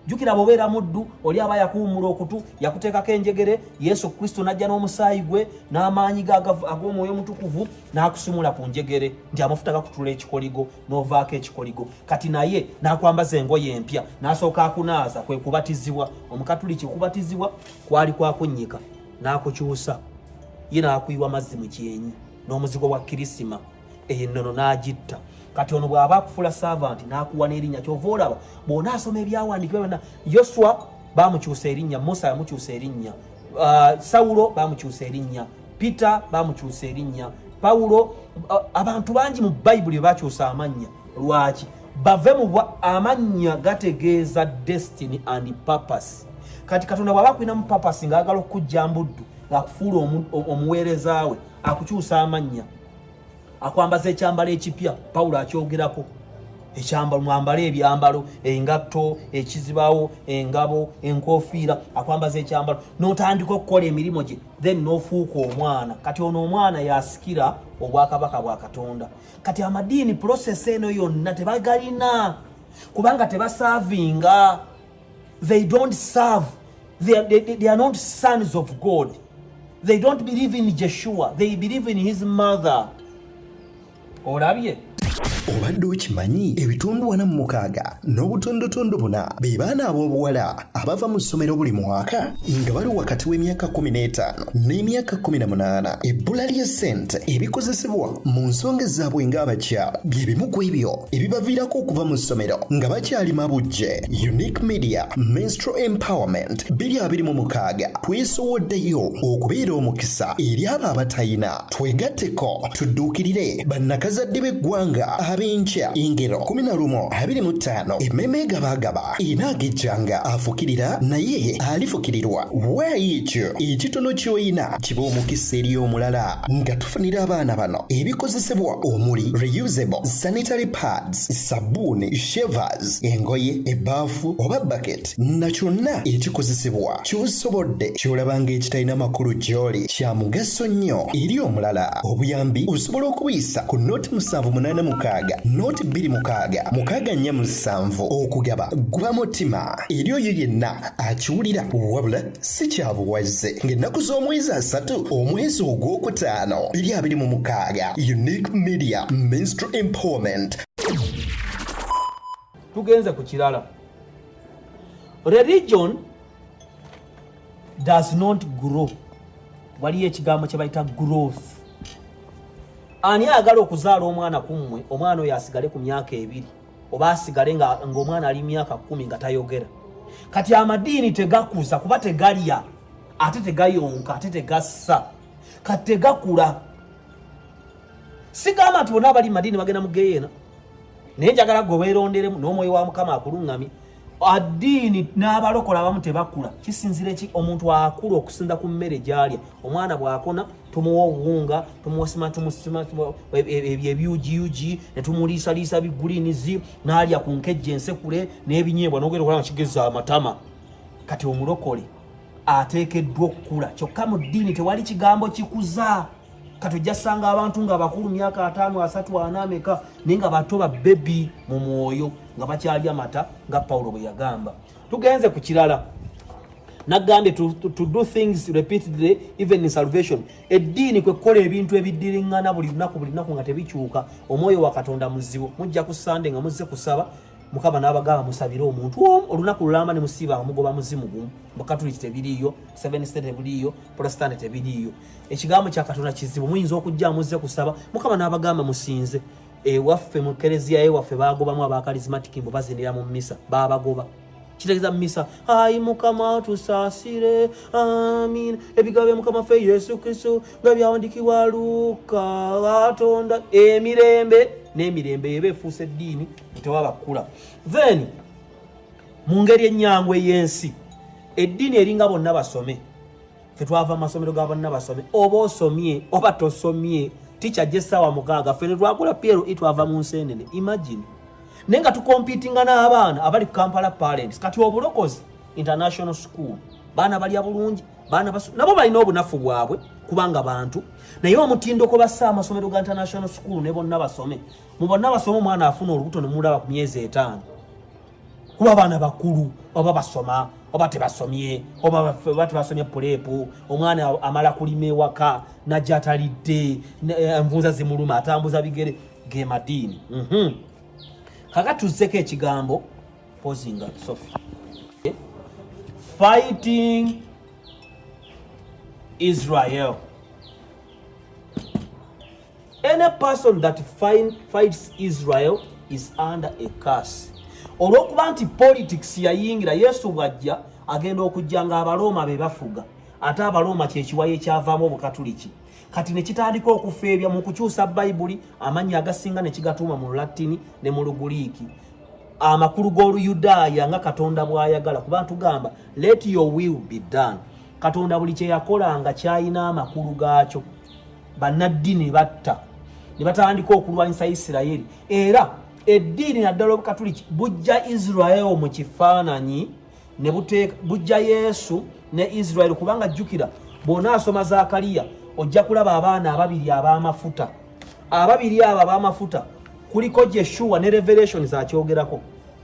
Jjukira bw'obeera muddu oli aba yakuwummula okutu, yakuteekako enjegere, Yesu Kristo n'ajja n'omusaayi gwe n'amaanyi ag'omwoyo omutukuvu n'akusumula ku njegere nti amafuta gakutula ekikoligo n'ovaako ekikoligo. Kati naye n'akwambaza engoye empya n'asooka akunaaza, kwe kubatizibwa. Omukatuliki kubatizibwa kwali kwakunnyika n'akukyusa, ye n'akuyiwa mazzi mu kyenyi n'omuzigo gwa kirisima, ennono n'agitta. Kati ono bw'aba akufuula servant n'akuwa n'erinnya. Kyova olaba bw'onaasoma ebyawandiikibwa byonna, Yoswa baamukyusa erinnya, Musa yamukyusa erinnya, Sawulo baamukyusa erinnya, Peter baamukyusa erinnya, Pawulo. Abantu bangi mu Bayibuli bakyusa amannya. Lwaki? Bave mu amannya gategeeza destiny and purpose. Kati Katonda bw'aba akwinamu purpose ng'agala okujja mbuddu ng'akufuula omuweereza we, akukyusa amannya. akwambaza ekyambalo ekipya Pawulo akyogerako ekyambalo mwambale ebyambalo engatto ekizibawo engabo enkofiira akwambaza ekyambalo n'otandika okukola emirimu gye then n'ofuuka omwana kati ono omwana yasikira obwakabaka bwa Katonda kati amadiini process eno yonna tebagalina kubanga tebasavinga they don't serve they are not sons of God they don't believe in Joshua they believe in his mother olabye obadde okimanyi ebitundu 46 n'obutondotondo 4 be baana ab'obuwala abava mu ssomero buli mwaka nga bali wakati w'emyaka 15 n'emyaka 18 ebbula ly'essente ebikozesebwa mu nsonga zaabwe ng'abakyala bye bimu ku ebyo ebibaviirako okuva mu ssomero nga bakyali mabujje Unique Media Menstrual Empowerment 2026 twesoboddeyo okubeera omukisa eri abo abatayina twegatteko tudduukirire bannakazadde b'eggwanga abenkya ingero 11:25 emmeme gabagaba inaagejjanga afukirira naye alifukirirwa waayikyo ekitono ky'oyina kiba omukisa eri omulala nga tufunira abaana bano ebikozesebwa omuli reusable sanitary pads sabbuuni shavers engoye ebbaafu oba bucket na kyonna ekikozesebwa ky'osobodde ky'olabanga ekitalina makulu gy'oli kya mugaso nnyo eri omulala obuyambi osobola okubuyisa ku noti 786 noti 26 okugaba guba mutima eri oyo yenna akiwulira wabula si kyabuwaze ng'ennaku z'omwezi 3 omwezi ogwokutaano 2026 Unique Media Menstrual Empowerment. Tugenze ku kirala. Religion does not grow. Waliyo ekigambo kye bayita growth. Ani agala okuzaala omwana kummwe omwana oyo asigale ku myaka 2 oba asigale nga omwana ali myaka 10 nga tayogera kati amadiini tegakuza kuba tegalya ate tegayonka ate tegassa kati tegakula sigamba nti bonna abali madiini bagenda mugeyeena naye njagala gwe weeronderemu n'omwoyo wa Mukama akulungamye addiini n'abalokola abamu tebakula kisinzira eki omuntu akula okusinda ku mmere gy'alya omwana bw'akona tumuwa obuwunga tumuwa ebyugi ne tumuliisaliisa bigulinizi n'alya ku nkejje ensekule n'ebinyeebwa n'ogenda okulaba kigeza amatama kati omulokole ateekeddwa okukula kyokka mu ddiini tewali kigambo kikuza kati ojja ssanga abantu nga bakulu myaka 5 3 4 ameka naye nga bato ba bebi mu mwoyo nga bakyali amata nga Pawulo bwe yagamba. Tugenze ku kirala nagambye to do things repeatedly even in salvation. Eddiini kwe kukola ebintu ebiddiringana buli lunaku nga tebikyuka omwoyo wa Katonda muzibu mujja ku Sunday nga muzze kusaba Mukama n'abagamba musabire omuntu olunaku lulamba ne musiba amugoba muzimu gumu Bukatuliki tebiriyo Seventh Day tebiriyo Protestant tebiriyo ekigambo kya Katonda kizibu muyinza okujja muzze kusaba Mukama n'abagamba musinze waffe mu Kereziya waffe bagobamu aba charismatic mbo bazindira mu misa babagoba kitegeza misa ayi Mukama tusaasire amin ebigambo Mukama ffe Yesu Kristo nga byawandikibwa Luka Katonda emirembe n'emirembe ebeefuuse eddiini tewabakula then mu ngeri ennyangu ey'ensi eddiini eringa bonna basome ffe twava amasomero ga bonna basome oba osomye oba tosomye teacher jesaawa 6 ffe ne twakula Piero itwava mu nseenene imagine naye nga tukompitinga n'abaana abali ku Kampala Parents kati obulokozi international school baana balya bulungi baana nabo balina obunafu bwabwe kubanga bantu naye omutindo ko bassa amasomero ga international school ne bonna basome mu bonna basome omwana afuna olubuto ne mulaba ku myezi 5 kuba baana bakulu oba basoma oba tebasomye oba tebasomye pulepu omwana amala kulima ewaka najja atalidde envunza zimuluma atambuza bigere ge madiini kaka tuzzeko ekigambo pozinga Sophie fighting Israel. Any person that fights Israel is under a curse. Olwokuba nti politics yayingira Yesu bwajja agenda okujjanga Abaroma be bafuga ate Abaroma kyekiwaye kyavaamu Obukatuliki kati ne kitandika okufeebya mu kukyusa Bayibuli amannya agasinga ne kigatuuma mu Latini ne mu Luguliki amakulu g'Oluyudaaya nga Katonda bw'ayagala kuba tugamba let your will be done. Katonda buli kye yakolanga kyayina amakulu gaakyo bannaddiini batta ne batandika okulwanyisa Isirayiri. Era eddiini naddala obukatuliki bujja Israel mu kifaananyi ne bujja Yesu ne Israel, kubanga jjukira bw'ona asoma Zakaliya ojja kulaba abaana ababiri ab'amafuta. Ababiri abo ab'amafuta kuliko Jeshua ne Revelation zakyogerako.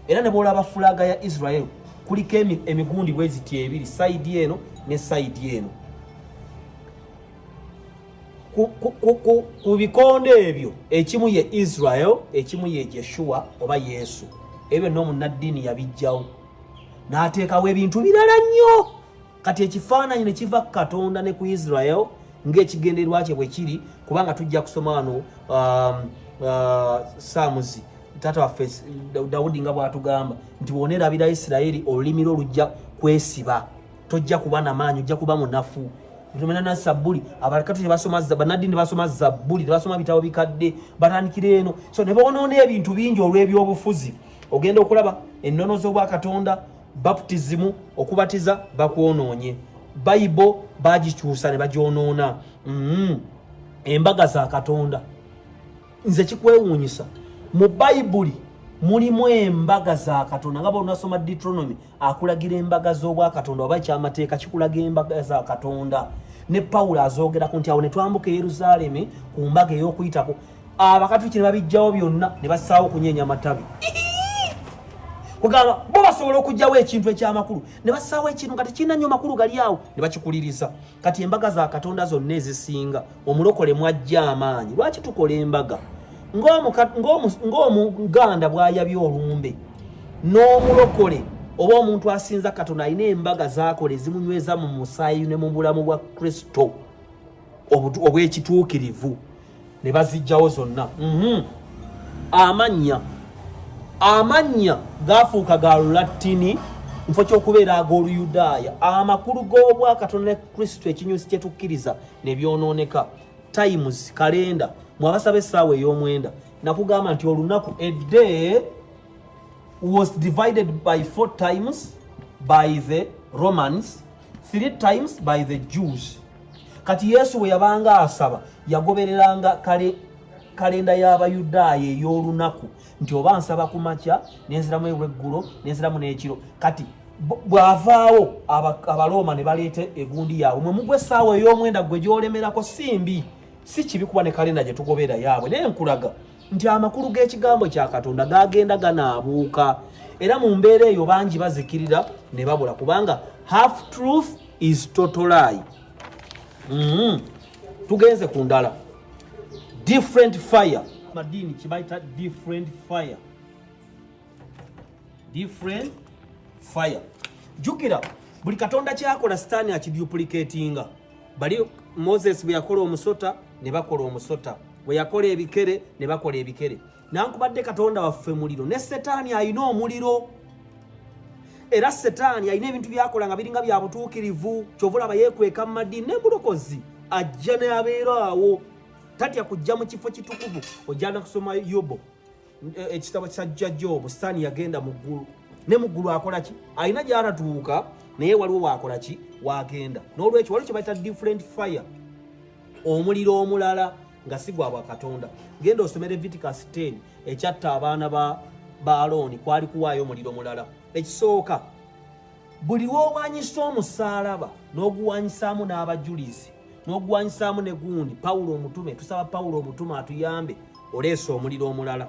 Era ne bw'olaba fulaga ya Israel kuliko emigundi bweziti ebiri, side eno ne side eno. Ku bikonde ebyo ekimu ye Israel, ekimu ye Jeshua oba Yesu. Ebyo no Munadiini yabijjawo n'ateekawo ebintu birala nnyo. Kati ekifaananyi ne kiva ku Katonda ne ku Israel ng'ekigenderwa kye bwe kiri, kubanga tujja kusoma wano Samuzi tata waffe Dawudi nga bw'atugamba nti bw'oneerabira Isirayiri olulimi lwo lujja kwesiba, tojja kuba n'amaanyi, ojja kuba munafu. Tumena na Zabuli abalekatu ne basoma Banadiini basoma Zabuli, basoma bitabo bikadde batandikira eno. So ne boonoona ebintu bingi olw'ebyobufuzi. Ogenda okulaba ennono z'obwa Katonda, baptism okubatiza bakwonoonye, Bible bagikyusa ne bagyonoona. Embaga za Katonda nze kikwewuunyisa, mu Bayibuli mulimu embaga za Katonda. Nga bw'onasoma Deuteronomy akulagira embaga z'obwa Katonda oba kyamateeka kikulaga embaga za Katonda. Ne Pawulo azoogerako nti awo ne twambuka e Yerusaalemi ku mbaga ey'okuyitako. Abakatoliki ne babijjawo byonna ne bassaawo okunyeenya amatabi. Kugamba bo basobola okujjawo ekintu ekyamakulu ne bassaawo ekintu nga tekirina nnyo makulu gali awo ne bakikuliriza. Kati embaga za Katonda zonna ezisinga omulokole mwajja amaanyi. Lwaki tukola embaga? Ng'Omuganda bw'ayabye olumbe n'omulokole oba omuntu asinza Katonda alina embaga z'akola ezimunyweza mu musaayi ne mu bulamu bwa Kristo obw'ekituukirivu ne bazijjawo zonna. Amannya gaafuuka ga Lulatini nfo ky'okubeera ag'Oluyudaaya. Amakulu g'obwa Katonda ne Kristo ekinyusi kye tukkiriza ne byonooneka. Times kalenda mwabasaba essaawa ey'omwenda nakugamba nti olunaku, a day was divided by 4 times by the Romans, 3 times by the Jews. Kati Yesu we yabanga asaba yagobereranga kalenda y'Abayudaaya ey'olunaku nti oba nsaba ku makya nenziramu olweggulo nenziramu n'ekiro. Kati bw'avaawo Abaroma ne baleeta egundi yaabwe, mwe mugwa essaawa ey'omwenda gwe gy'olemerako simbi. Si kibi kuba ne kalenda gye tugobera yaabwe, naye nkulaga nti amakulu g'ekigambo kya Katonda gagenda ganaabuuka. Era mu mbeera eyo bangi bazikirira ne babula, kubanga half truth is total lie. Tugenze ku ndala. Different fire. Madini kibaita different fire. Different fire. Jukira buli Katonda kyakola Sitaani akiduplicatinga. Bali Moses bwe yakola omusota ne bakola omusota, bwe yakola ebikere ne bakola ebikere. Nankubadde Katonda waffe muliro, ne Setaani alina omuliro. Era Setaani alina ebintu byakola nga biringa bya butuukirivu. Kyovulaba yeekweka mu madini n'embulokozi ajja ne abeera awo. Tatya kujja mu kifo kitukuvu. Ojjana kusoma Yobo ekitabo kya Jobu, Setaani yagenda mu ggulu. Ne mu ggulu akola ki? Alina gy'atatuuka naye waliwo waakola ki? Wagenda. N'olwekyo waliwo kye bayita different fire, omuliro omulala nga si gwa Katonda. Genda osomere Leviticus 10 ekyatta abaana ba Alooni kwali kuwaayo omuliro mulala. Ekisooka, buli w'owanyisa omusaalaba n'oguwanyisaamu n'abajulizi n'oguwanyisaamu ne gundi, Pawulo omutume, tusaba Pawulo omutume atuyambe, oleese omuliro omulala.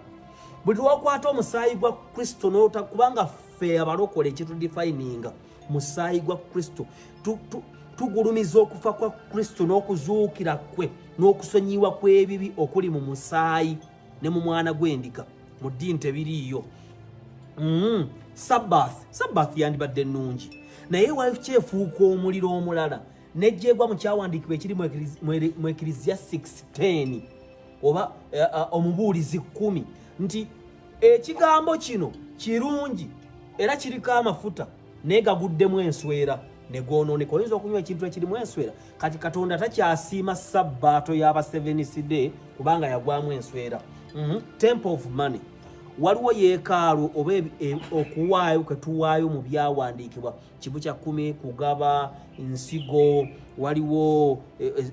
Buli lw'okwata omusaayi gwa Kristo n'ota, kubanga ffe abalokole ekitudifayininga musaayi gwa Kristo, tugulumiza okufa kwa Kristo n'okuzuukira kwe n'okusonyiwa kw'ebibi okuli mu musaayi ne mu mwana gw'endiga. Mu ddiini tebiriiyo. Sabbath yandibadde nnungi, naye wakyefuuka omuliro omulala nejjeegwa mu kyawandiikibwa ekiri mu Ekiriziya 6:10 oba omubuulizi 10 nti ekigambo kino kirungi era kiriko amafuta naye gaguddemu enswera ne goonooneka. Oyinza okunywa ekintu ekirimu enswera. Kati Katonda takyasiima Sabbaato y'aba Seventh Day kubanga yagwamu enswera. Temple of money. waliwo yeekaalu oba okuwaayo kwe tuwaayo mu byawandiikibwa kibu kya 10 kugaba nsigo waliwo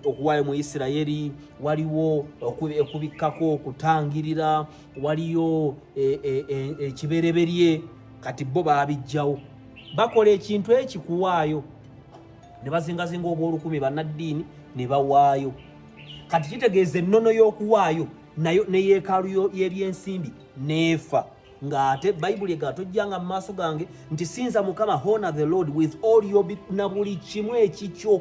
okuwaayo mu Isirayiri waliwo okubikkako okutangirira waliyo ekibereberye kati bo baabijjawo bakola ekintu ekikuwaayo ne bazingazinga obw'olukumi bannaddiini ne bawaayo kati kitegeeza ennono y'okuwaayo nayo ne yeekaalu y'ebyensimbi neefa ng'ate bayibuli ega tojjanga mu maaso gange nti sinza Mukama honor the Lord with all your na buli kimu ekikyo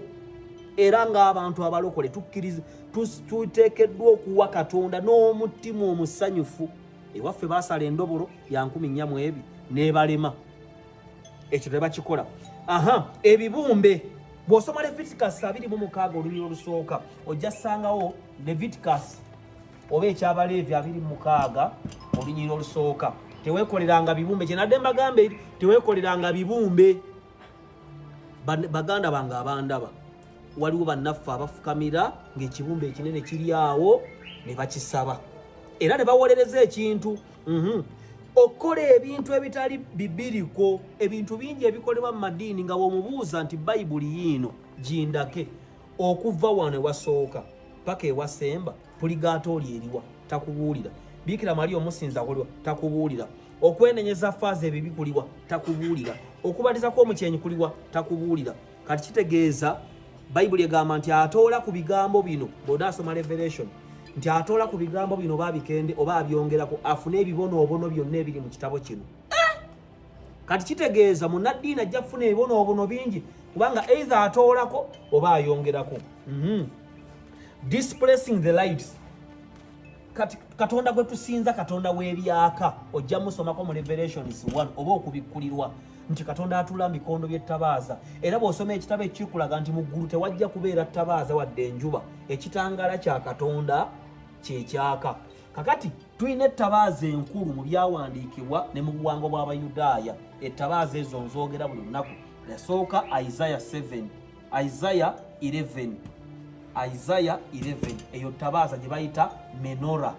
era ng'abantu abalokole tukkiriza tuteekeddwa okuwa Katonda n'omutima omusanyufu ewaffe baasala endobolo ya 12 n'ebalema ekyo tebakikola ebibumbe bw'osoma Leviticus 26 olulimi olusooka ojja ssangawo Leviticus oba eky'Abaleevi 26 olunyiri olusooka teweekoleranga bibumbe kyenadde mbagambe teweekoleranga bibumbe baganda bange abandaba waliwo bannaffe abafukamira ng'ekibumbe ekinene kiri awo ne bakisaba era ne bawolereza ekintu okukola ebintu ebitali bibiriko ebintu bingi ebikolebwa mu madiini nga bw'omubuuza nti bayibuli yiino gindake okuva wano ewasooka paka ewasemba puligatooli eriwa takubuulira Bikira Maria omusinza kuliwa takubuulira okwenenyeza faaza ebibi kuliwa takubuulira okubatiza kw'omukyenyi kuliwa takubuulira kati kitegeeza bayibuli egamba nti atoola ku bigambo bino bw'onaasoma Revelation nti atoola ku bigambo bino baabikende oba abyongerako afune ebibonoobono byonna ebiri mu kitabo kino kati kitegeeza munnaddiini ajja kufuna ebibonoobono bingi kubanga either atoolako oba ayongerako displacing the lights kati Katonda gwe tusinza Katonda w'ebyaka ojja musomako mu Revelations 1 oba okubikkulirwa nti Katonda atula mikondo by'ettabaaza era bw'osoma ekitabo ekikulaga nti mu ggulu tewajja kubeera ttabaaza wadde enjuba ekitangaala kya Katonda kyekyaka kakati tulina ettabaaza enkulu mu byawandiikibwa ne mu buwangwa bw'Abayudaaya ettabaaza ezo nzoogera buli lunaku yasooka Isaiah 11 eyo ttabaaza gye bayita menora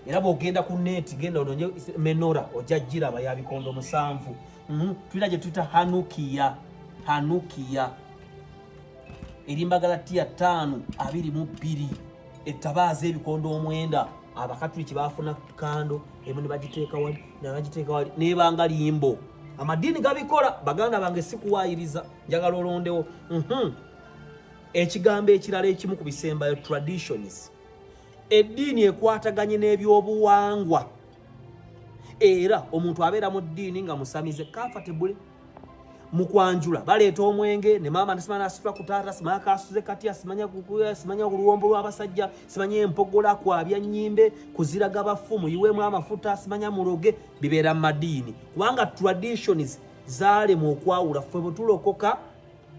era bw'ogenda ku neeti genda ononye menora ojja giraba ya bikondo 7 tulina gye tuyita hanukiya erimbagala tiya 5:22 ettabaaza ebikondo 9 abakatuliki baafuna kando emu ne bagiteeka wali nebanga limbo amadiini gabikola baganda bange sikuwaayiriza njagala olondewo ekigambo ekirala ekimu ku bisembayo traditions eddiini ekwataganye n'ebyobuwangwa era omuntu abeera mu ddiini nga musamize comfortable mu kwanjula baleeta omwenge ne maama nesimanya nasitula ku taata simanya kasuze katya simanya oluwombo lw'abasajja simanya empogola kwabya nnyimbe kuziraga bafumu yiweemu amafuta simanya muloge bibeera mu madiini kubanga traditions zaalema okwawula ffe bwe tulokoka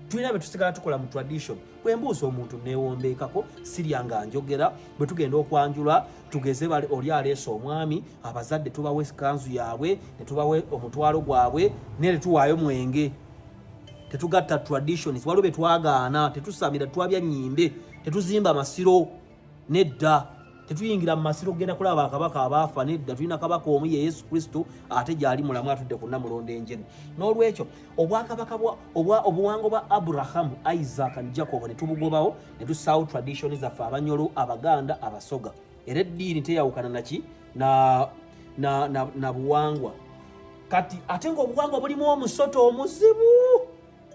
tulina bye tusigala tukola mu tradition bwembuuza omuntu neewombeekako siryanga njogera bwe tugenda okwanjula tugeze oli aleesa omwami abazadde tubawe kanzu yaabwe ne tubawe omutwalo gwabwe ne tuwaayo mwenge tetugatta traditions waliwo bye twagaana tetusamira twabya nnyimbe tetuzimba masiro nedda tetuyingira mu masiro genda kulaba bakabaka abaafa nedda tulina kabaka omu ye Yesu Kristo ate gyali mulamu atudde ku Namulondo enjeni n'olwekyo obwakabaka obuwango bwa Abrahamu Isaac ne Jacob ne tubugobawo ne tusaawo traditions zaffe Abanyolo Abaganda Abasoga era eddiini teyawukana naki na buwangwa kati ate ng'obuwangwa bulimu omusoto omuzibu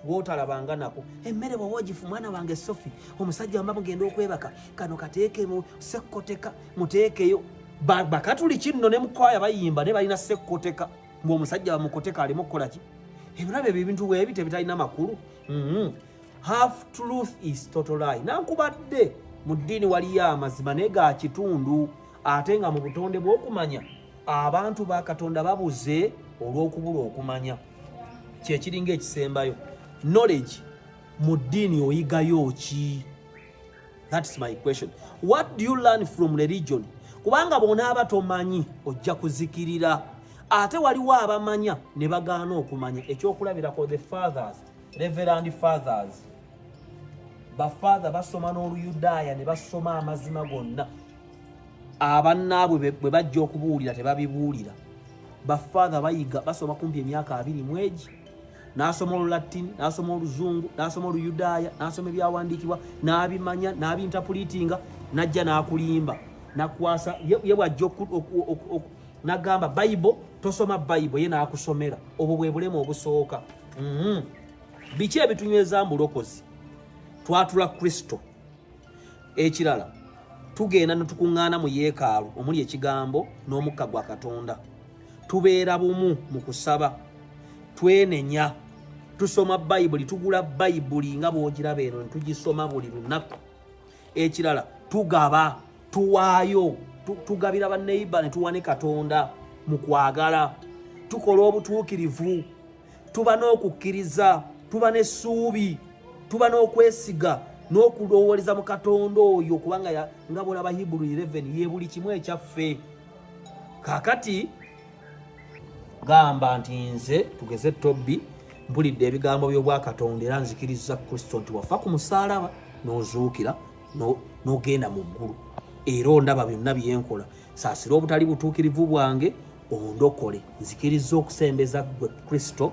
gwotalabanga nako emmere bw'oba ogifu mwana wange Sophie omusajja wamba mugenda okwebaka kano kateekemu sekkoteka muteekeyo bakatuliki nno ne mukwaya bayimba ne balina sekkoteka ng'omusajja bamukoteka alimu okukola ki ebirabo ebyo ebintu weebi tebitalina makulu half truth is total lie nankubadde mu ddiini waliyo amazima naye ga kitundu ate nga mu butonde bw'okumanya abantu ba Katonda babuze olw'okubula okumanya kyekiringa ekisembayo knowledge mu ddiini oyigayo ki? That's my question. What do you learn from religion? Kubanga bonaaba tomanyi ojja kuzikirira ate waliwo abamanya ne bagaana okumanya ekyokulabirako the fathers reverend fathers bafather basoma n'Oluyudaaya ne basoma amazima gonna abannaabwe bwe bajja okubuulira tebabibuulira. Bafather bayiga basoma kumpi emyaka 20 mwegi, n'asoma Olulatini, n'asoma Oluzungu, n'asoma Oluyudaaya, n'asoma ebyawandiikibwa, n'abimanya, n'abinterpretinga, n'ajja n'akulimba, n'akwasa ye bw'ajja n'agamba Bible, tosoma Bible, ye n'akusomera. Obwo bwe bulemu obusooka. Biki ebitunyweza mbulokozi? Twatula Kristo. Ekirala, tugenda ne tukuŋŋaana mu yeekaalu omuli ekigambo n'omukka gwa Katonda. Tubeera bumu mu kusaba, twenenya, tusoma Bayibuli, tugula Bayibuli nga bw'ogiraba eno, tugisoma buli lunaku. Ekirala, tugaba, tuwaayo, tugabira banneiba ne tuwa ne Katonda mu kwagala, tukola obutuukirivu, tuba n'okukkiriza, tuba n'essuubi, tuba n'okwesiga, n'okulowooleza mu Katonda oyo, kubanga nga bw'olaba Hebrew 11 ye buli kimu ekyaffe. Kaakati gamba nti nze tugeze Tobbi mpulidde ebigambo by'obwakatonda era nzikiriza Kristo nti wafa ku musaalaba n'ozuukira n'ogenda mu ggulu, era ondaba byonna byenkola. Saasira obutali butuukirivu bwange ondokole. Nzikiriza okusembeza gwe Kristo,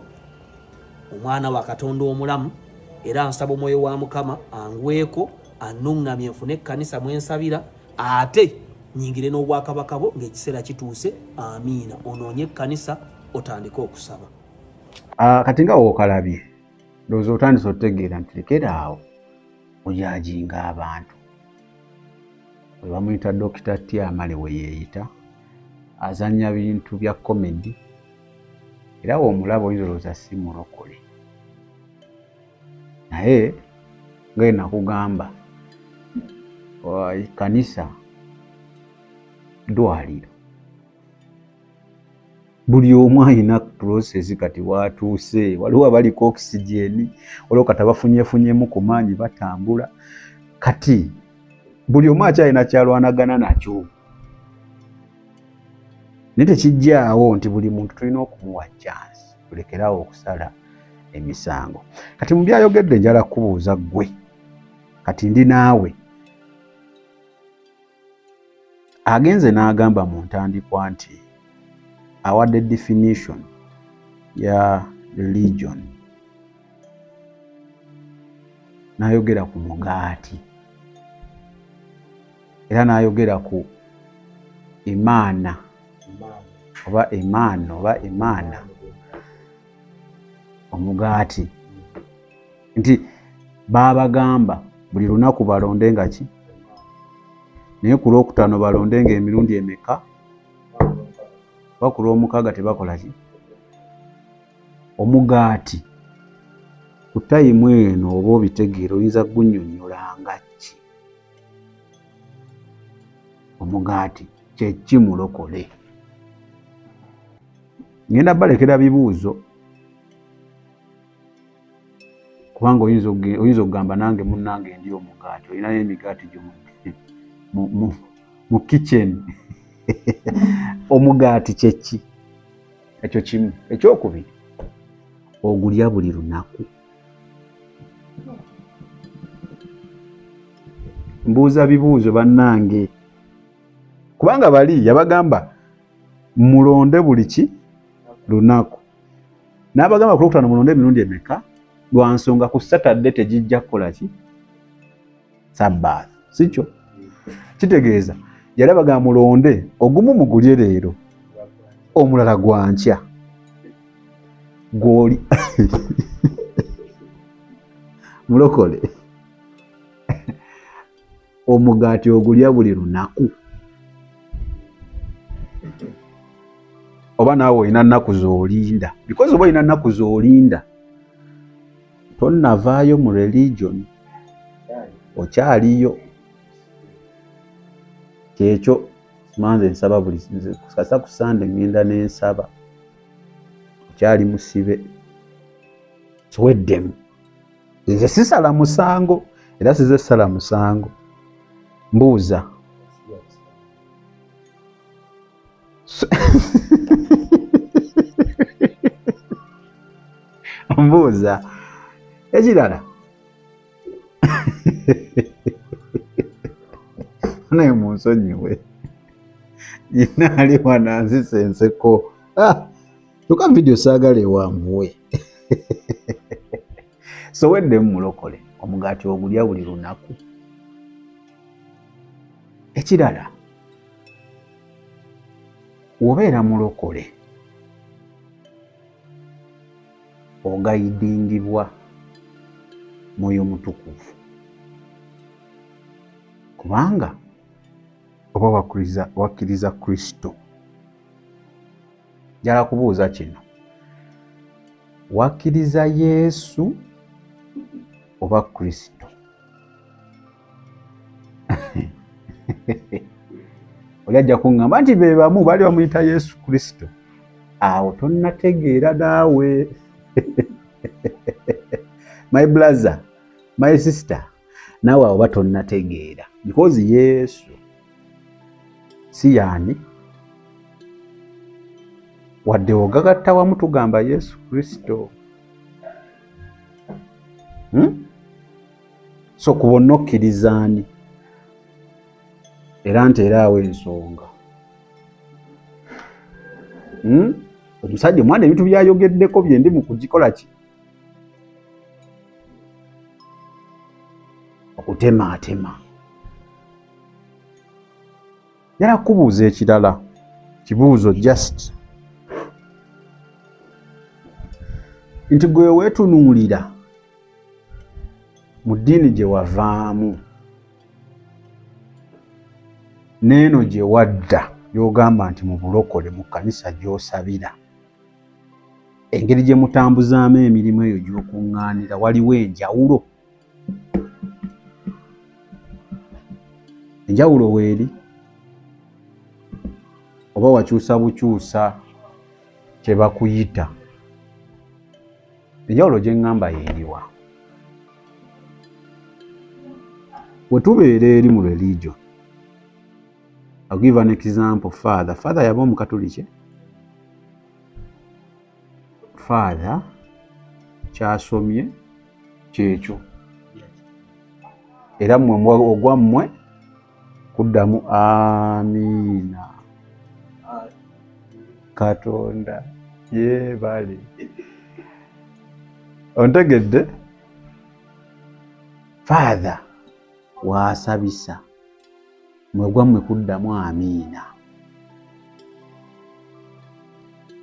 omwana wa Katonda omulamu, era nsaba omwoyo wa Mukama angweko annuŋŋamye nfune ekkanisa mwensabira, ate nyingire n'obwakabaka bwo ng'ekiseera kituuse. Amiina. Onoonye ekkanisa otandika okusaba. Kati nga wookalabye ndowooza otandise otegeera nti lekera awo ojajinga abantu. We bamuyita Dokita Tyamale we yeeyita, azannya bintu bya komedi, era w'omulaba oyinza olowooza si mulokole. Naye nga nakugamba kanisa ddwaliro, buli omu alina process kati watuuse. Waliwo abaliko oxygen, waliwo kati abafunyefunyemu ku maanyi batambula. Kati buli omu akyalina kyalwanagana nakyo, naye tekijjaawo nti buli muntu tulina okumuwa chance, tulekerawo okusala emisango. Kati mu byayogedde njala kubuuza ggwe, kati ndi naawe, agenze n'agamba mu ntandikwa nti awadde definition ya religion, n'ayogera ku mugaati, era n'ayogera ku imaana oba imaana, omugaati, nti baabagamba buli lunaku balonde nga ki, naye ku Lwokutaano balonde nga emirundi emeka, oba ku Lwomukaaga tebakola ki? Omugaati ku tayimu eno oba obitegeera oyinza gunnyonnyolanga ki? Omugaati kye ki mulokole? Ngenda balekera bibuuzo, kubanga oyinza okugamba nange munnange ndi omugaati, olinayo emigaati gyo mu kitchen. Omugaati kye ki? Ekyo kimu. Ekyokubiri, ogulya buli lunaku. Mbuuza bibuuzo bannange, kubanga bali yabagamba mulonde buli ki lunaku, n'abagamba ku Lwokutaano mulonde emirundi emeka, lwa nsonga ku Saturday tegijja kukola ki? Sabbath, si kyo? Kitegeeza yalabaga mulonde ogumu mugulye leero, omulala gwa nkya gwoli mulokole. Omugaati ogulya buli lunaku, oba naawe olina nnaku z'olinda, because oba olina nnaku z'olinda tonnavaayo mu religion, okyaliyo. Kyekyo manze nsaba buli kasa ku Sande ngenda n'ensaba, okyali musibe, kiweddemu. Nze sisala musango, era size sala musango. Mbuuza mbuuza ekirala naye munsonyiwe, Yinaali wananzise enseko. Tuka video saagala ewanvuwe. So wedde mulokole omugaati ogulya buli lunaku. Ekirala wobeera mulokole ogayidingibwa Mwoyo Mutukuvu kubanga oba wakkiriza Kristo. Njala kubuuza kino, wakkiriza Yesu oba Kristo? Oli ajja kuŋŋamba nti be bamu baali bamuyita Yesu Kristo. Awo tonnategeera naawe. My brother, my sister, naawe awo batonnategeera because Yesu si yaani wadde ogagatta wamu tugamba Yesu Kristo. So kubonna okkirizaani era nteeraawo ensonga. Omusajja omwana ebintu byayogeddeko bye ndi mu kugikola ki? Okutemaatema. Njala kubuuza ekirala, kibuuzo just nti gwe weetunuulira mu ddiini gye wavaamu n'eno gye wadda y'ogamba nti mu bulokole mu kkanisa gy'osabira, engeri gye mutambuzaamu emirimu eyo gy'okuŋŋaanira waliwo enjawulo? Enjawulo weeri? Oba wakyusa bukyusa kye bakuyita? Enjawulo gye ŋŋamba yeeriwa? Bwe tubeera eri mu religion, I'll give an example. Father yaba omukatoliki. Father kyasomye kyekyo era mmwe ogwammwe kuddamu amiina. Katonda yeebale. Ontegedde? Father waasabisa mmwe gwammwe kuddamu amiina.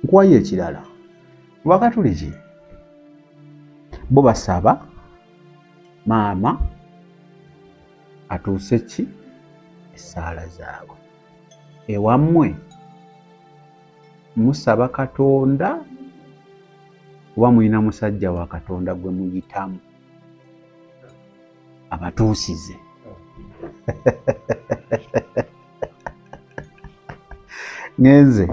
Nkuwayo ekirala, Bakatoliki bo basaba maama atuuse ki essaala zaabwe. Ewammwe musaba Katonda oba mulina musajja wa Katonda gwe muyitamu abatuusize? Ngenze